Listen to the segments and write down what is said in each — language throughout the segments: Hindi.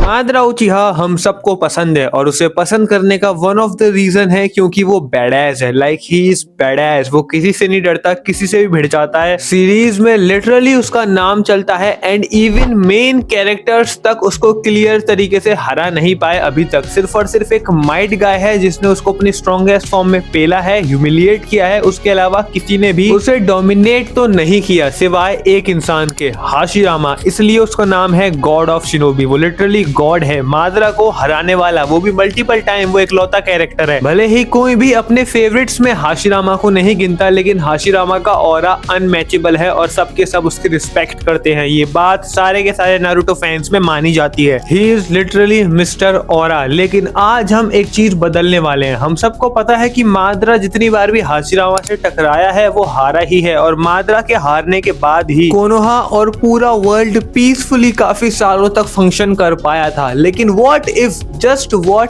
मादरा उचिहा हम सबको पसंद है और उसे पसंद करने का वन ऑफ द रीजन है क्योंकि वो बैडएस है। Like he is badass. वो किसी से नहीं डरता, किसी से भी भिड़ जाता है। सीरीज में लिटरली उसका नाम चलता है एंड इवन मेन कैरेक्टर्स तक उसको क्लियर तरीके से हरा नहीं पाए अभी तक। सिर्फ और सिर्फ एक माइट गाय है जिसने उसको अपनी स्ट्रॉन्गेस्ट फॉर्म में पेला है, ह्यूमिलिएट किया है। उसके अलावा किसी ने भी उसे डोमिनेट तो नहीं किया सिवाय एक इंसान के, हाशिरामा। इसलिए उसका नाम है गॉड ऑफ शिनोबी। वो लिटरली गॉड है, मादरा को हराने वाला, वो भी मल्टीपल टाइम। वो इकलौता कैरेक्टर है। भले ही कोई भी अपने फेवरेट्स में हाशिरामा को नहीं गिनता, लेकिन हाशिरामा का ऑरा अनमैचेबल है और सबके सब उसकी रिस्पेक्ट करते हैं। ये बात सारे के सारे नारुतो फैंस में मानी जाती है। He is literally mister aura. लेकिन आज हम एक चीज बदलने वाले हैं। हम सबको पता है कि मादरा जितनी बार भी हाशिरामा से टकराया है वो हारा ही है, और मादरा के हारने के बाद ही कोनोहा और पूरा वर्ल्ड पीसफुली काफी सालों तक फंक्शन कर पाया था। लेकिन व्हाट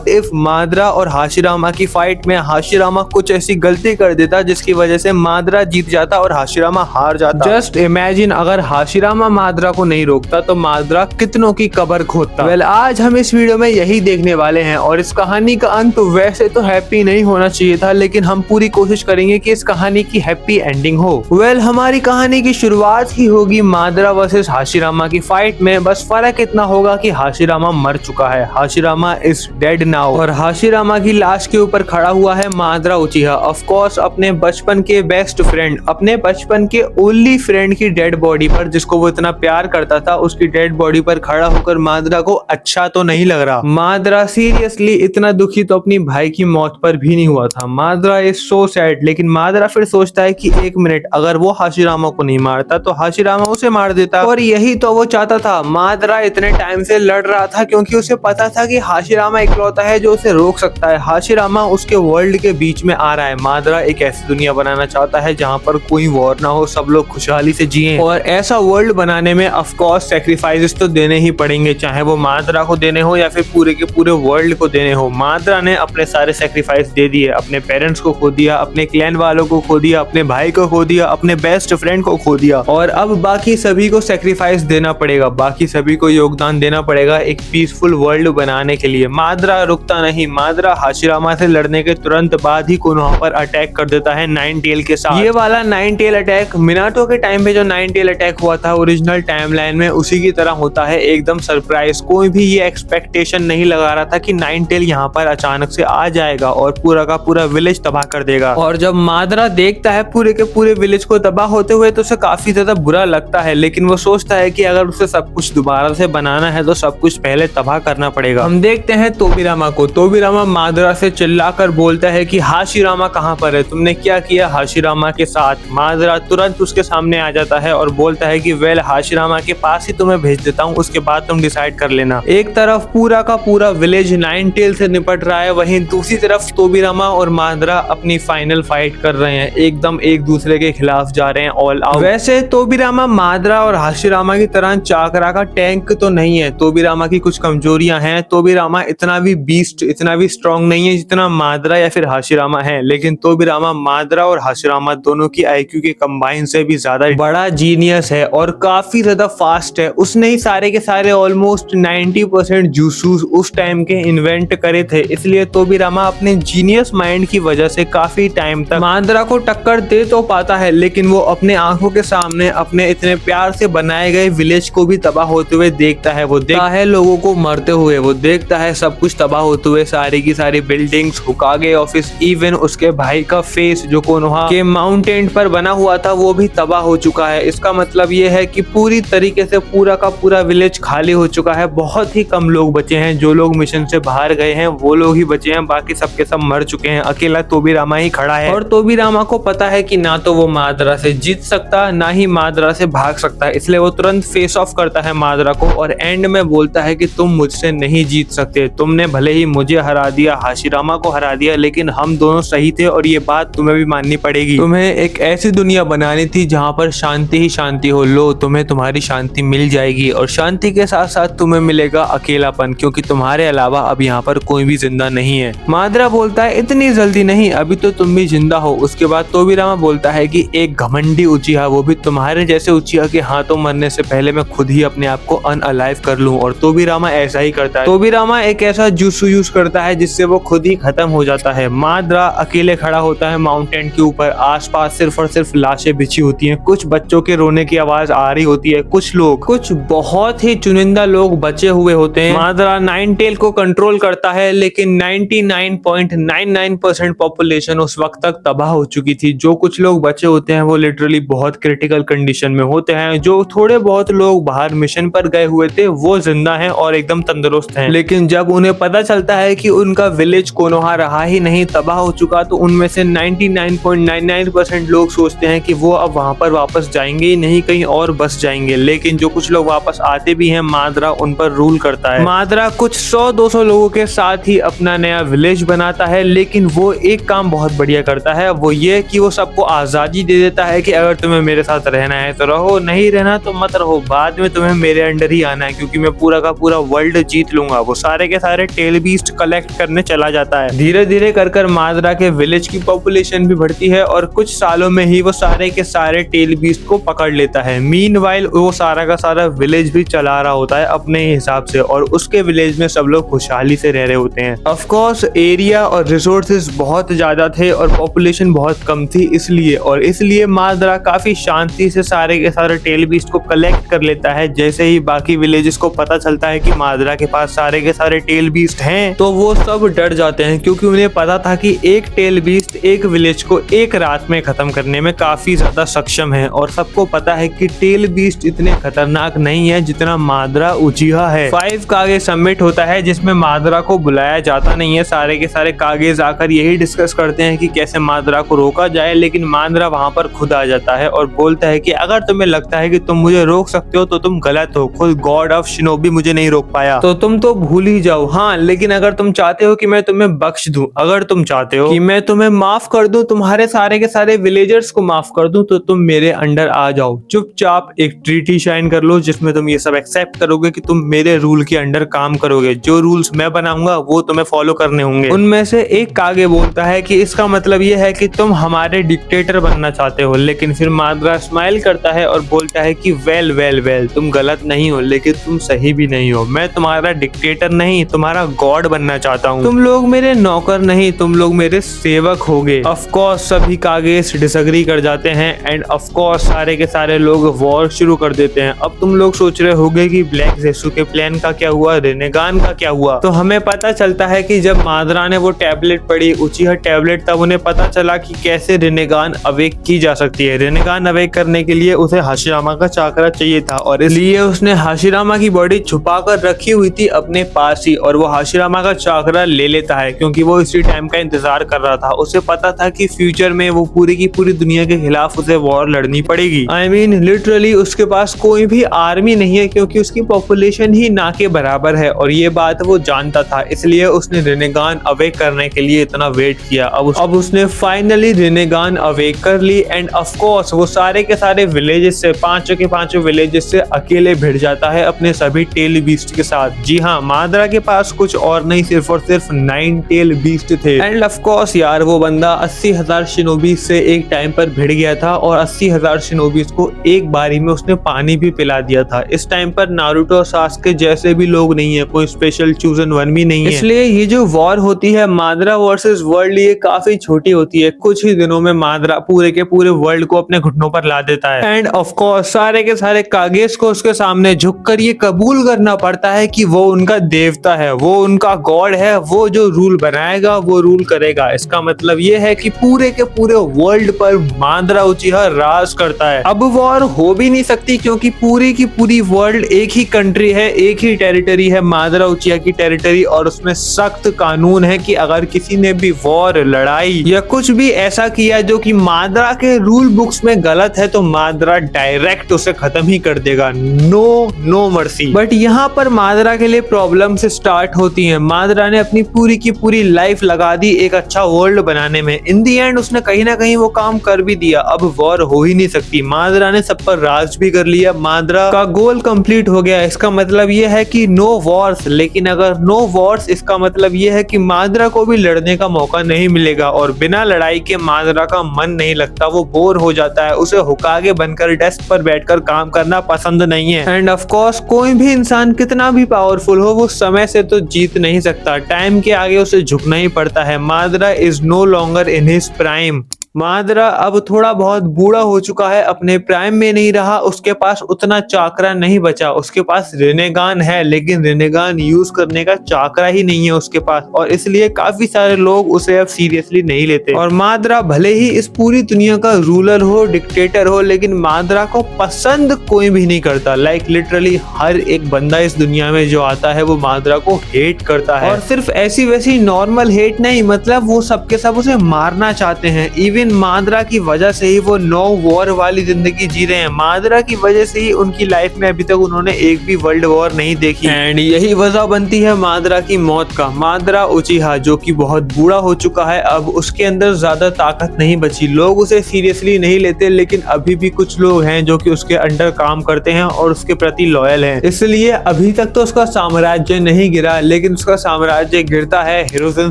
इफ मादरा और हाशिरामा की फाइट में हाशिरामा कुछ ऐसी गलती कर देता जिसकी वजह से मादरा जीत जाता और हाशिरामा हार जाता। जस्ट इमेजिन अगर हाशिरामा मादरा को नहीं रोकता तो मादरा कितनों की कब्र खोदता। वेल, आज हम इस वीडियो में यही देखने वाले हैं। और इस कहानी का अंत वैसे तो हैप्पी नहीं होना चाहिए था, लेकिन हम पूरी कोशिश करेंगे कि इस कहानी की हैप्पी एंडिंग हो। वेल, हमारी कहानी की शुरुआत ही होगी मादरा वर्सेस हाशिरामा की फाइट में। बस फर्क इतना होगा कि हाशिरामा मर चुका है। हाशिरामा इज डेड नाउ और हाशिरामा की लाश के ऊपर खड़ा हुआ है मादरा उचिहा। ऑफ कोर्स अपने बचपन के बेस्ट फ्रेंड, अपने बचपन के ओनली फ्रेंड की डेड बॉडी पर, जिसको वो इतना प्यार करता था, उसकी डेड बॉडी पर खड़ा होकर मादरा को अच्छा तो नहीं लग रहा। मादरा सीरियसली इतना दुखी तो अपनी भाई की मौत पर भी नहीं हुआ था। मादरा इज सो सैड। लेकिन मादरा फिर सोचता है कि एक मिनट, अगर वो हाशिरामा को नहीं मारता तो हाशिरामा उसे मार देता। और यही तो वो चाहता था। मादरा इतने टाइम से लड़ रहा था क्योंकि उसे पता था कि हाशिरामा इकलौता है जो उसे रोक सकता है। हाशिरामा उसके वर्ल्ड के बीच में आ रहा है। मादरा एक ऐसी दुनिया बनाना चाहता है जहाँ पर कोई वॉर ना हो, सब लोग खुशहाली से जिए। और ऐसा वर्ल्ड बनाने में ऑफ कोर्स सैक्रिफाइसेस तो देने ही पड़ेंगे, चाहे वो मादरा को देने हो या फिर पूरे के पूरे वर्ल्ड को देने हो। मादरा ने अपने सारे सैक्रिफाइस दे दिए। अपने पेरेंट्स को खो दिया, अपने क्लैन वालों को खो दिया, अपने भाई को खो दिया, अपने बेस्ट फ्रेंड को खो दिया, और अब बाकी सभी को सैक्रिफाइस देना पड़ेगा। बाकी सभी को योगदान देना पड़ेगा एक पीसफुल वर्ल्ड बनाने के लिए। मादरा रुकता नहीं। मादरा हाशिरामा से लड़ने के तुरंत बाद ही कोनोहा पर अटैक कर देता है नाइन टेल के साथ। ये वाला नाइन टेल अटैक मिनाटो के टाइम पे जो नाइन टेल अटैक हुआ था ओरिजिनल टाइमलाइन में, उसी की तरह होता है। एकदम सरप्राइज। कोई भी ये एक्सपेक्टेशन नहीं लगा रहा था कि नाइन टेल यहाँ पर अचानक से आ जाएगा और पूरा का पूरा विलेज तबाह कर देगा। और जब मादरा देखता है पूरे के पूरे विलेज को तबाह होते हुए तो उसे काफी ज्यादा बुरा लगता है। लेकिन वो सोचता है कि अगर उसे सब कुछ दोबारा से बनाना है तो सब कुछ पहले तबाह करना पड़ेगा। हम देखते हैं तोबिरामा को। तोबिरामा मादरा से चिल्लाकर बोलता है कि हाशिरामा कहाँ पर है, तुमने क्या किया हाशिरामा के साथ। मादरा तुरंत उसके सामने आ जाता है और बोलता है कि वेल, हाशिरामा के पास ही तुम्हें भेज देता हूँ, उसके बाद तुम डिसाइड कर लेना। एक तरफ पूरा का पूरा विलेज नाइन टेल से निपट रहा है, वहीं दूसरी तरफ तोबिरामा और मादरा अपनी फाइनल फाइट कर रहे हैं। एकदम एक दूसरे के खिलाफ जा रहे हैं, ऑल आउट। वैसे तोबिरामा मादरा और हाशिरामा की तरह चाकरा का टैंक तो नहीं है। तोबिरामा की कुछ कमजोरियां हैं। तोबिरामा इतना भी बीस्ट, इतना भी स्ट्रॉन्ग नहीं है जितना मादरा या फिर हाशिरामा है। लेकिन तोबिरामा मादरा और हाशिरामा दोनों की आईक्यू के कंबाइन से भी ज्यादा बड़ा जीनियस है और काफी ज्यादा फास्ट है। उसने ही सारे के सारे ऑलमोस्ट 90% जूसूस उस टाइम के इन्वेंट करे थे। इसलिए तोबिरामा अपने जीनियस माइंड की वजह से काफी टाइम तक मादरा को टक्कर दे तो पाता है, लेकिन वो अपने आंखों के सामने अपने इतने प्यार से बनाए गए विलेज को भी तबाह होते हुए देखता है। वो देखता है लोगों को मरते हुए, वो देखता है सब कुछ तबाह होते हुए, सारी की सारी बिल्डिंग्स, हुकागे ऑफिस, इवन उसके भाई का फेस जो कोनोहा के माउंटेन पर बना हुआ था वो भी तबाह हो चुका है। इसका मतलब ये है कि पूरी तरीके से पूरा का पूरा विलेज खाली हो चुका है। बहुत ही कम लोग बचे हैं। जो लोग मिशन से बाहर गए हैं वो लोग ही बचे हैं, बाकी सबके सब मर चुके हैं। अकेला तोबिरामा ही खड़ा है। और तोबिरामा को पता है कि ना तो वो मादरा से जीत सकता, ना ही मादरा से भाग सकता है। इसलिए वो तुरंत फेस ऑफ करता है मादरा को और एंड में बोलता है कि तुम मुझसे नहीं जीत सकते। तुमने भले ही मुझे हरा दिया, हाशिरामा को हरा दिया, लेकिन हम दोनों सही थे और ये बात तुम्हें भी माननी पड़ेगी। तुम्हें एक ऐसी दुनिया बनानी थी जहाँ पर शांति ही शांति हो। लो, तुम्हें तुम्हारी शांति मिल जाएगी और शांति के साथ साथ तुम्हें मिलेगा अकेलापन, क्योंकि तुम्हारे अलावा अब यहाँ पर कोई भी जिंदा नहीं है। मादरा बोलता है इतनी जल्दी नहीं, अभी तो तुम भी जिंदा हो। उसके बाद तोबिरामा बोलता है कि एक घमंडी उचिहा, वो भी तुम्हारे जैसे उचिहा के हाथों मरने से पहले मैं खुद ही अपने आप को अनअलाइव कर लूं। और तोबिरामा तोबीरामा ऐसा ही करता है। तोबीरामा एक ऐसा जुत्सु यूज करता है जिससे वो खुद ही खत्म हो जाता है। माद्रा अकेले खड़ा होता है माउंटेन के ऊपर, आसपास सिर्फ और सिर्फ लाशें बिछी होती हैं, कुछ बच्चों के रोने की आवाज आ रही होती है, कुछ बहुत ही चुनिंदा लोग बचे हुए होते हैं। माद्रा नाइनटेल को कंट्रोल करता है, लेकिन 99.99% पॉपुलेशन उस वक्त तक तबाह हो चुकी थी। जो कुछ लोग बचे होते हैं वो लिटरली बहुत क्रिटिकल कंडीशन में होते हैं। जो थोड़े बहुत लोग बाहर मिशन पर गए हुए थे वो जिंदा हैं और एकदम तंदुरुस्त हैं। लेकिन जब उन्हें पता चलता है कि उनका विलेज कोनोहा रहा ही नहीं, तबाह हो चुका, तो उनमें से 99.99% लोग सोचते हैं कि वो अब वहां पर वापस जाएंगे ही नहीं, कहीं और बस जाएंगे। लेकिन जो कुछ लोग वापस आते भी हैं, माद्रा उन पर रूल करता है। माद्रा कुछ 100-200 लोगों के साथ ही अपना नया विलेज बनाता है, लेकिन वो एक काम बहुत बढ़िया करता है, वो ये कि वो सबको आजादी दे देता है कि अगर तुम्हें मेरे साथ रहना है तो रहो, नहीं रहना तो मत रहो, बाद में तुम्हें मेरे अंडर ही आना है क्योंकि मैं पूरा का पूरा वर्ल्ड जीत लूंगा। वो सारे के सारे टेल बीस्ट कलेक्ट करने चला जाता है। धीरे धीरे कर माद्रा के विलेज की पॉपुलेशन भी बढ़ती है और कुछ सालों में ही वो सारे के सारे टेल बीस्ट को पकड़ लेता है। मीनवाइल वो सारा का सारा विलेज भी चला रहा होता है अपने हिसाब से, और उसके विलेज में सब लोग खुशहाली से रह रहे होते हैं। ऑफ कोर्स एरिया और रिसोर्सेज बहुत ज्यादा थे और पॉपुलेशन बहुत कम थी, इसलिए माद्रा काफी शांति से सारे के सारे टेल बीस्ट को कलेक्ट कर लेता है। जैसे ही बाकी विलेजेस को पता चलता है कि माद्रा के पास सारे के सारे टेल बीस्ट हैं, तो वो सब डर जाते हैं क्योंकि उन्हें पता था कि एक टेल बीस्ट एक विलेज को एक रात में खत्म करने में काफी ज्यादा सक्षम है। और सबको पता है कि टेल बीस्ट इतने खतरनाक नहीं है जितना माद्रा उचिहा है। 5 कागे समिट होता है जिसमें माद्रा को बुलाया जाता नहीं है। सारे के सारे कागेज आकर यही डिस्कस करते हैं कि कैसे माद्रा को रोका जाए, लेकिन माद्रा वहां पर खुद आ जाता है और बोलता है कि अगर तुम्हें लगता है कि तुम मुझे रोक सकते हो तो तुम गलत हो। खुद गॉड ऑफ शिनोबी मुझे नहीं रोक पाया तो तुम तो भूल ही जाओ। हाँ, लेकिन अगर तुम चाहते हो कि मैं तुम्हें बख्श दूं, अगर तुम चाहते हो कि मैं तुम्हें माफ कर दूं, तुम्हारे सारे के सारे विलेजर्स को माफ कर दूं, तो तुम मेरे अंडर आ जाओ। चुपचाप एक ट्रीटी साइन कर लो जिसमें तुम ये सब एक्सेप्ट करोगे कि तुम मेरे रूल के अंडर काम करोगे। जो रूल्स मैं बनाऊंगा वो तुम्हें फॉलो करने होंगे। उनमें से एक कागे बोलता है कि इसका मतलब ये है कि तुम हमारे डिक्टेटर बनना चाहते हो। लेकिन फिर माद्रा स्माइल करता है और बोलता है कि वेल वेल वेल, तुम गलत नहीं हो लेकिन तुम सही भी नहीं हो। मैं तुम्हारा डिक्टेटर नहीं, तुम्हारा गॉड बनना चाहता हूँ। तुम लोग मेरे नौकर नहीं, तुम लोग मेरे सेवक होगे। ऑफ कोर्स सभी कागेस डिसएग्री कर जाते हैं एंड ऑफ कोर्स सारे के सारे लोग वॉर शुरू कर देते हैं। अब तुम लोग सोच रहे होगे कि ब्लैक जेसु के प्लान का क्या हुआ, रेनेगान का क्या हुआ। तो हमें पता चलता है कि जब माद्रा ने वो टैबलेट पढ़ी, उचिहा टैबलेट, तब उन्हें पता चला कि कैसे रेनेगान अवेक की जा सकती है। रेनेगान अवेक करने के लिए उसे हाशिरामा का चाकरा चाहिए था और इसलिए उसने हाशिरामा की बॉडी छुपा कर रखी हुई थी अपने पास ही, और वो हाशिरामा का चाकरा ले लेता है क्योंकि वो इसी टाइम का इंतजार कर रहा था। उसे पता था कि फ्यूचर में वो पूरी की पूरी दुनिया के खिलाफ उसे वॉर लड़नी पड़ेगी। आई मीन लिटरली उसके पास कोई भी आर्मी नहीं है क्योंकि उसकी पॉपुलेशन ही ना के बराबर है, और ये बात वो जानता था। इसलिए उसने रेनेगान अवेक करने के लिए इतना वेट किया। अब उसने फाइनली रेनेगान अवेक कर ली एंड ऑफ कोर्स वो सारे के सारे विलेजेस से, पांचों के पांचों विलेजेस से अकेले भिड़ जाता है अपने सभी टेल बीस्ट के साथ। जी हाँ, माद्रा के पास कुछ और नहीं, सिर्फ और सिर्फ 9 टेल बीस्ट थे। एंड ऑफ कोर्स यार, वो बंदा 80,000 शिनोबीस से एक टाइम पर भिड़ गया था और 80,000 शिनोबीस को एक बारी में उसने पानी भी पिला दिया था। इस टाइम पर नारुतो और सास्के जैसे भी लोग नहीं है, कोई स्पेशल चूजन वन भी नहीं है। इसलिए ये जो वॉर होती है माद्रा वर्सेस वर्ल्ड, ये काफी छोटी होती है। कुछ ही दिनों में माद्रा पूरे के पूरे वर्ल्ड को अपने घुटनों पर ला देता है एंड ऑफ कोर्स सारे के सारे कागेस को उसके सामने झुककर ये कबूल करना पड़ता है कि वो उनका देवता है, वो उनका गॉड है, वो जो रूल बनाएगा वो रूल करेगा। इसका मतलब ये है कि पूरे के पूरे वर्ल्ड पर माद्रा उचिहा राज करता है। अब वॉर हो भी नहीं सकती क्योंकि पूरी की पूरी वर्ल्ड एक ही कंट्री है, एक ही टेरिटरी है, माद्रा उचिहा की टेरिटरी, और उसमें सख्त कानून है कि अगर किसी ने भी वॉर, लड़ाई या कुछ भी ऐसा किया जो कि माद्रा के रूल बुक्स में गलत है तो माद्रा डायरेक्ट उसे खत्म ही कर देगा। No mercy. बट यहाँ पर माद्रा के लिए प्रॉब्लम से स्टार्ट होती है। माद्रा ने अपनी पूरी की पूरी लाइफ लगा दी एक अच्छा वर्ल्ड बनाने बनाने में। इन दी एंड उसने कहीं ना कहीं वो काम कर भी दिया। अब वॉर हो ही नहीं सकती। मादरा ने सब पर राज भी कर लिया। मादरा का गोल कंप्लीट हो गया। इसका मतलब ये है कि नो वॉर्स। लेकिन अगर नो वॉर्स इसका मतलब ये है कि मादरा को भी लड़ने का मौका नहीं मिलेगा और बिना लड़ाई के मादरा का मन नहीं लगता, वो बोर हो जाता है। उसे हुकागे बनकर डेस्क पर बैठकर काम करना पसंद नहीं है। एंड ऑफ कोर्स कोई भी इंसान कितना भी पावरफुल हो वो समय से तो जीत नहीं सकता। टाइम के आगे उसे झुकना ही पड़ता है। Madara is no longer in his prime. Madara अब थोड़ा बहुत बूढ़ा हो चुका है, अपने प्राइम में नहीं रहा। उसके पास उतना चाकरा नहीं बचा। उसके पास रेनेगान है लेकिन रेनेगान यूज करने का चाकरा ही नहीं है उसके पास, और इसलिए काफी सारे लोग उसे अब सीरियसली नहीं लेते। और मादरा भले ही इस पूरी दुनिया का रूलर हो, डिक्टेटर हो, लेकिन मादरा को पसंद कोई भी नहीं करता। लाइक लिटरली हर एक बंदा इस दुनिया में जो आता है वो मादरा को हेट करता है। और सिर्फ ऐसी वैसी नॉर्मल हेट नहीं, मतलब वो सबके सब उसे मारना चाहते हैं। इवन मादरा की वजह से ही वो नो वॉर वाली जिंदगी जी रहे हैं। मादरा की वजह से ही उनकी लाइफ में अभी तक उन्होंने एक भी वर्ल्ड वॉर नहीं देखी। एंड यही वजह बनती है मादरा की मौत का। मादरा उचिहा जो कि बहुत बूढ़ा हो चुका है, अब उसके अंदर ज्यादा ताकत नहीं बची। लोग उसे सीरियसली नहीं लेते, लेकिन अभी भी कुछ लोग हैं जो कि उसके अंडर काम करते हैं और उसके प्रति लॉयल हैं। इसलिए अभी तक तो उसका साम्राज्य नहीं गिरा, लेकिन उसका साम्राज्य गिरता है हिरोशिन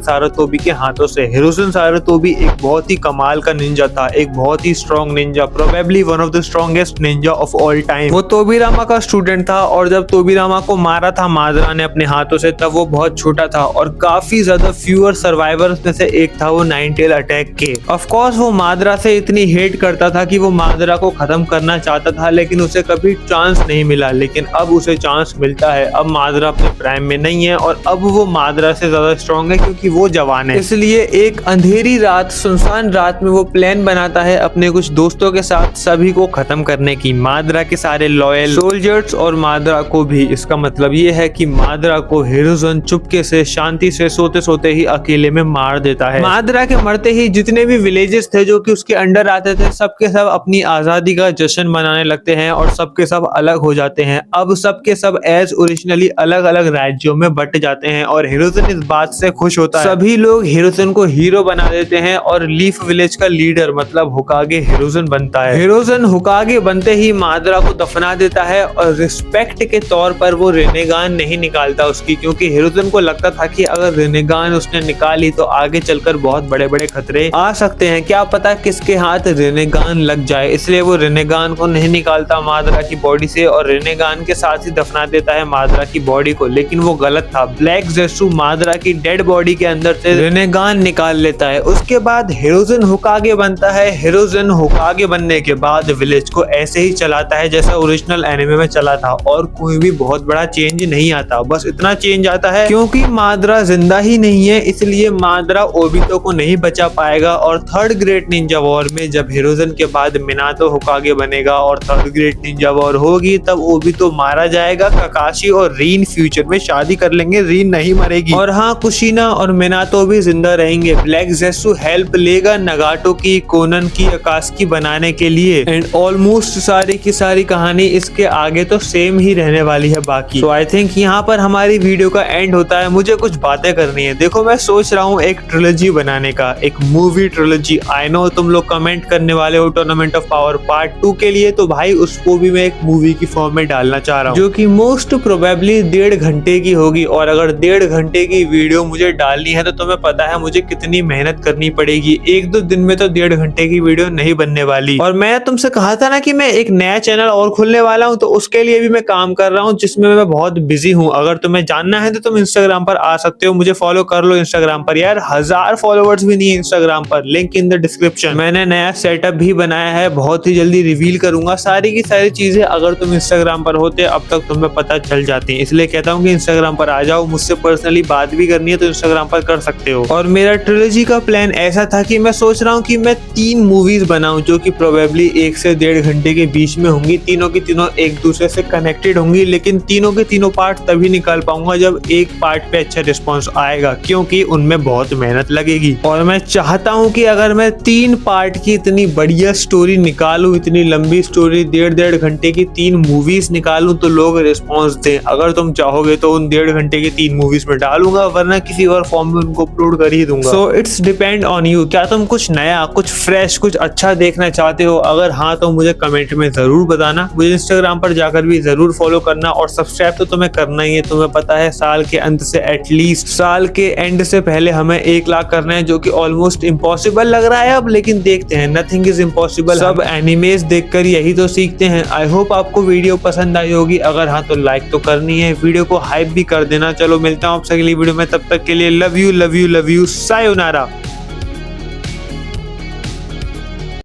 सारातोबी के हाथों से। हिरोशिन सारातोबी एक बहुत ही कमाल का निंजा था, एक बहुत ही strong ninja, probably one of the strongest ninja of all time. वो तोबिरामा का स्टूडेंट था और जब तोबिरामा को मारा था मादरा ने अपने हाथों से, तब वो बहुत छोटा था और काफी ज्यादा फ्यूअर सर्वाइवर्स में से एक था वो नाइन टेल अटैक के। ऑफ कोर्स वो मादरा से इतनी हेट करता था कि वो मादरा को खत्म करना चाहता था, लेकिन उसे कभी चांस नहीं मिला। लेकिन अब उसे चांस मिलता है। अब मादरा अपने प्राइम में नहीं है और अब वो मादरा से ज्यादा स्ट्रॉन्ग है क्योंकि वो जवान है। इसलिए एक अंधेरी रात, सुनसान रात में वो प्लान बनाता है अपने कुछ दोस्तों के साथ सभी को खत्म करने की, मादरा के सारे लॉयल सोल्जर्स और मादरा को भी। इसका मतलब ये है कि मादरा को हिरोशिन चुपके से शांति से सोते सोते ही अकेले में मार देता है। मादरा के मरते ही जितने भी विलेजेस थे जो कि उसके अंडर आते थे, सबके सब अपनी आजादी का जश्न मनाने लगते हैं और सबके सब अलग हो जाते हैं। अब सबके सब एज ओरिजिनली अलग अलग राज्यों में बट जाते हैं और हिरोशिन इस बात से खुश होता है। सभी लोग हिरोशिन को हीरो बना देते हैं और लीफ विलेज का लीडर मतलब हुकागे हिरोशिन बनता है। हिरोशिन हुकागे बनते ही मादरा को दफना देता है और रिस्पेक्ट के तौर पर वो रेनेगान नहीं निकालता उसकी, क्योंकि हिरोशिन को लगता था कि अगर रेनेगान उसने निकाली तो आगे चलकर बहुत बड़े बड़े खतरे आ सकते हैं, क्या पता किसके हाथ रेनेगान लग जाए। इसलिए वो रेनेगान को नहीं निकालता मादरा की बॉडी से और रेनेगान के साथ ही दफना देता है मादरा की बॉडी को। लेकिन वो गलत था। ब्लैक जेसु मादरा की डेड बॉडी के अंदर से रेनेगान निकाल लेता है। उसके बाद हिरोशिन हुकागे बनता है। हिरोशिन हुकागे बनने के बाद विलेज को ऐसे ही चलाता है जैसा ओरिजिनल एनिमे में चला था और कोई भी बहुत बड़ा चेंज नहीं आता। बस इतना चेंज आता है क्योंकि मादरा जिंदा ही नहीं है, इसलिए मादरा ओबितो को नहीं बचा पाएगा। और थर्ड ग्रेट निंजा वॉर में जब हिरोशिन के बाद मिनातो हुकागे बनेगा और थर्ड ग्रेट निंजा वॉर होगी, तब ओबितो मारा जाएगा। काकाशी और रीन फ्यूचर में शादी कर लेंगे, रीन नहीं मरेगी। और हाँ, कुशिना और मिनातो भी जिंदा रहेंगे। ब्लैक जेसु हेल्प लेगा नगाटो की, कोनन की, अकात्सुकी बनाने के लिए। एंड ऑलमोस्ट सारी की सारी कहानी इसके आगे तो सेम ही रहने वाली है बाकी। तो आई थिंक यहाँ पर हमारी वीडियो का एंड होता है। मुझे कुछ बातें करनी है। देखो, मैं सोच रहा हूँ एक ट्रिलॉजी बनाने का, एक मूवी ट्रिलॉजी। आई नो तुम लोग कमेंट करने वाले हो टूर्नामेंट ऑफ पावर पार्ट 2 के लिए, तो भाई उसको भी मैं एक मूवी की फॉर्म में डालना चाह रहा हूँ, जो कि मोस्ट प्रोबेबली 1.5 घंटे की होगी। और अगर 1.5 घंटे की वीडियो मुझे डालनी है तो तुम्हें पता है मुझे कितनी मेहनत करनी पड़ेगी। 1-2 दिन में तो 1.5 घंटे की वीडियो नहीं बनने वाली। और मैं तुमसे कहा था ना कि मैं एक नया चैनल और खोलने वाला हूँ, तो उसके लिए भी मैं काम कर रहा हूँ, जिसमें मैं बहुत बिजी हूँ। अगर तुम्हें जानना है तो तुम इंस्टाग्राम पर आ सकते हो, मुझे फॉलो कर लो इंस्टाग्राम पर। यार 1000 फॉलोवर्स भी नहीं है इंस्टाग्राम पर, लिंक इन द डिस्क्रिप्शन। मैंने नया सेटअप भी बनाया है, बहुत ही जल्दी रिवील करूंगा सारी की सारी चीजें। अगर तुम इंस्टाग्राम पर होते अब तक तुम्हें पता चल जाती है, इसलिए कहता हूँ कि इंस्टाग्राम पर आ जाओ। मुझसे पर्सनली बात भी करनी है तो इंस्टाग्राम पर कर सकते हो। और मेरा ट्रिलॉजी का प्लान ऐसा था कि मैं सोच रहा हूँ कि मैं 3 मूवीज बनाऊं जो कि प्रोबेबली 1 से 1.5 घंटे के बीच में होंगी। तीनों की तीनों एक दूसरे से कनेक्टेड होंगी, लेकिन तीनों के तीनों पार्ट तभी निकाल पाऊंगा जब एक पार्ट पे अच्छा रिस्पॉन्स आएगा, क्योंकि उनमें बहुत मेहनत लगेगी। और मैं चाहता हूँ कि अगर मैं 3 पार्ट की इतनी बढ़िया स्टोरी निकालूं, इतनी लंबी स्टोरी 1.5 घंटे की 3 मूवीज निकालूं तो लोग रिस्पॉन्स दें। अगर तुम चाहोगे तो उन 1.5 घंटे की 3 मूवीज में डालूंगा, वरना किसी और फॉर्म में उनको अपलोड कर ही दूंगा। So it's depend on you. क्या तुम कुछ नया, कुछ फ्रेश, कुछ अच्छा देखना चाहते हो? अगर हाँ तो मुझे कमेंट में जरूर बताना। मुझे इंस्टाग्राम पर जाकर भी जरूर फॉलो करना, और सब्सक्राइब तो तुम्हें करना ही है। तुम्हें पता है साल के अंत से, एटलीस्ट साल के एंड से पहले हमें 1 लाख करना है, जो कि ऑलमोस्ट इम्पॉसिबल लग रहा है अब, लेकिन देखते हैं। Nothing is impossible. सब एनिमेज देखकर यही तो सीखते हैं। आई होप आपको वीडियो पसंद आई होगी। अगर हाँ तो लाइक तो करनी है, वीडियो को हाइप भी कर देना। चलो मिलता हूँ आपसे अगली वीडियो में, तब तक के लिए लव यू, सायोनारा।